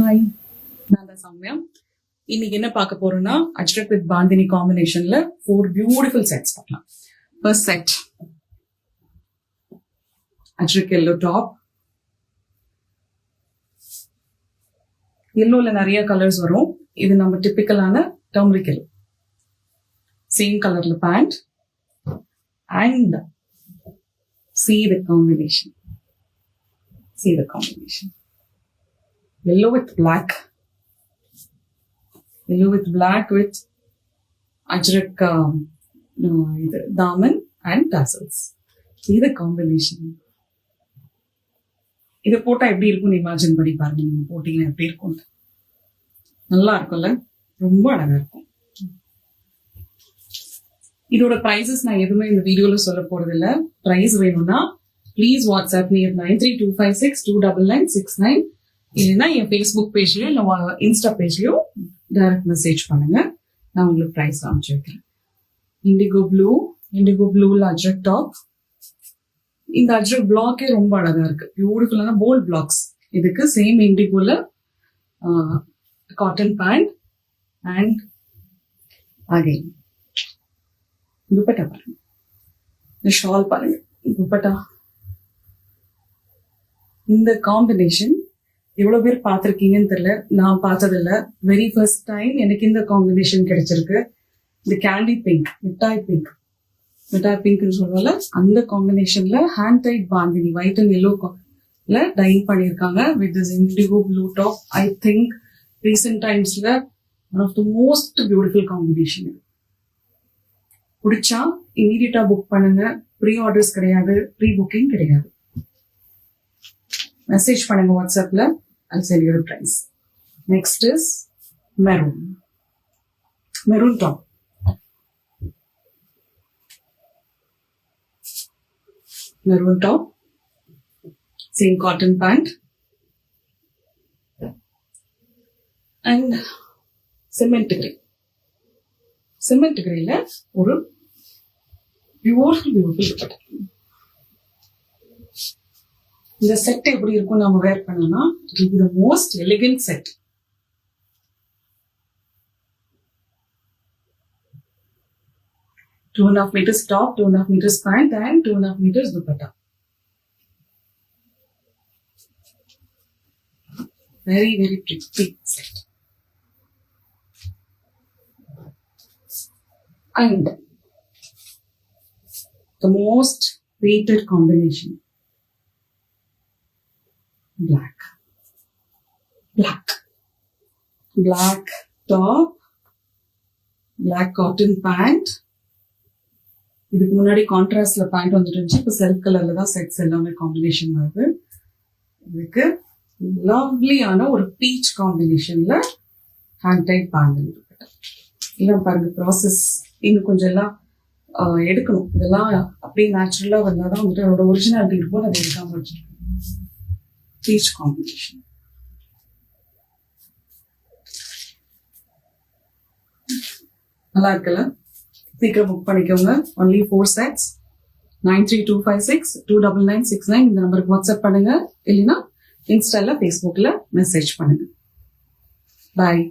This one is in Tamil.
ஹாய், நான் தான் சௌமியா. இன்னைக்கு என்ன பார்க்க போறோம்னா அஜ்ரக் வித் பாந்தினி காம்பினேஷன்ல 4 பியூட்டிஃபுல் செட்ஸ் பார்க்கலாம். First set Ajrakh yellow top. எல்லோல நிறைய கலர்ஸ் வரும். இது நம்ம டிப்பிக்கலான டர்மரிக் எல்லோ. சேம் கலர்ல pant and see the combination. Yellow with black. Yellow with black with ajrak daman and tassels. See the combination. இதை போட்டா எப்படி இருக்கும்னு இமேஜின் பண்ணி பாருங்க. நீங்க போட்டீங்கன்னா எப்படி இருக்கும். நல்லா இருக்கும்ல, ரொம்ப அழகா இருக்கும். இதோட பிரைசஸ் நான் எதுவுமே இந்த வீடியோல சொல்ல போறது இல்ல. பிரைஸ் வேணும்னா ப்ளீஸ் வாட்ஸ்அப் மீ 9325629969 இல்லைன்னா என் ஃபேஸ்புக் பேஜ்லயோ இல்லை இன்ஸ்டா பேஜ்லயோ டைரக்ட் மெசேஜ் பண்ணுங்க. நான் உங்களுக்கு பிரைஸ் காமிச்சு வைக்கிறேன். இண்டிகோ ப்ளூல அஜ்ரக் டாப். இந்த அஜ்ரக் பிளாக்கே ரொம்ப அழகா இருக்கு. பியூட்டிஃபுல்லான போல்ட் பிளாக்ஸ். இதுக்கு சேம் இண்டிகோல cotton pant and again dupatta பாருங்க. இந்த ஷால் பாருங்க, துப்பட்டா. இந்த காம்பினேஷன் எவ்வளவு பேர் பார்த்திருக்கீங்கன்னு தெரியல. நான் பார்த்ததில்ல. வெரி ஃபர்ஸ்ட் டைம் எனக்கு இந்த காம்பினேஷன் கிடைச்சிருக்கு. இந்த கேண்டி பிங்க், மிட்டாய் பிங்க்னு சொல்லுவாங்க. அந்த காம்பினேஷன்ல hand tied bandhani white and yellow dyed பண்ணியிருக்காங்க with this indigo blue top. I think recent டைம்ஸ்ல one of the most beautiful combination. பிடிச்சா இமீடியட்டா புக் பண்ணுங்க. ப்ரீ ஆர்டர்ஸ் கிடையாது, ப்ரீ புக்கிங் கிடையாது. மெசேஜ் பண்ணுங்க வாட்ஸ்அப்ல. I'll send you the price. Next is maroon top. Same cotton pant and cement grey ல ஒரு பியூட்டிஃபுல் துப்பட்டா. இந்த செட் எப்படி இருக்கும் நம்ம வேர் பண்ணோம்னா it will be the most elegant set. Two and a half meters top, 2.5 meters pant and 2.5 meters dupatta. Very, very pretty set. And the most weighted combination, black top, black cotton pant. இதுக்கு முன்னாடி கான்ட்ராஸ்ட்ல பேண்ட் வந்துட்டு இருந்துச்சு. இப்போ செல்ஃப் கலர்ல தான் செட்ஸ் எல்லாமே காம்பினேஷன் வருது. இதுக்கு லவ்லியான ஒரு பீச் காம்பினேஷன்ல ஹேண்ட் டைட் பேண்ட் இருக்கு. எல்லாம் பாருங்க, ப்ராசஸ் இன்னும் கொஞ்சம் எல்லாம் எடுக்கணும். இதெல்லாம் அப்படியே நேச்சுரலா வந்தாதான் வந்துட்டு அதோட ஒரிஜினாலிட்டி இருக்கும். அதை எடுக்காம வச்சிருக்கேன். பீச் காம்பினேஷன் நல்லா இருக்குல்ல? சீக்கிரம் புக் பண்ணிக்கோங்க. Only 4 sets. 9325629969 இந்த நம்பருக்கு வாட்ஸ்அப் பண்ணுங்க. இல்லைன்னா இன்ஸ்டால ஃபேஸ்புக்ல மெசேஜ் பண்ணுங்க. பாய்.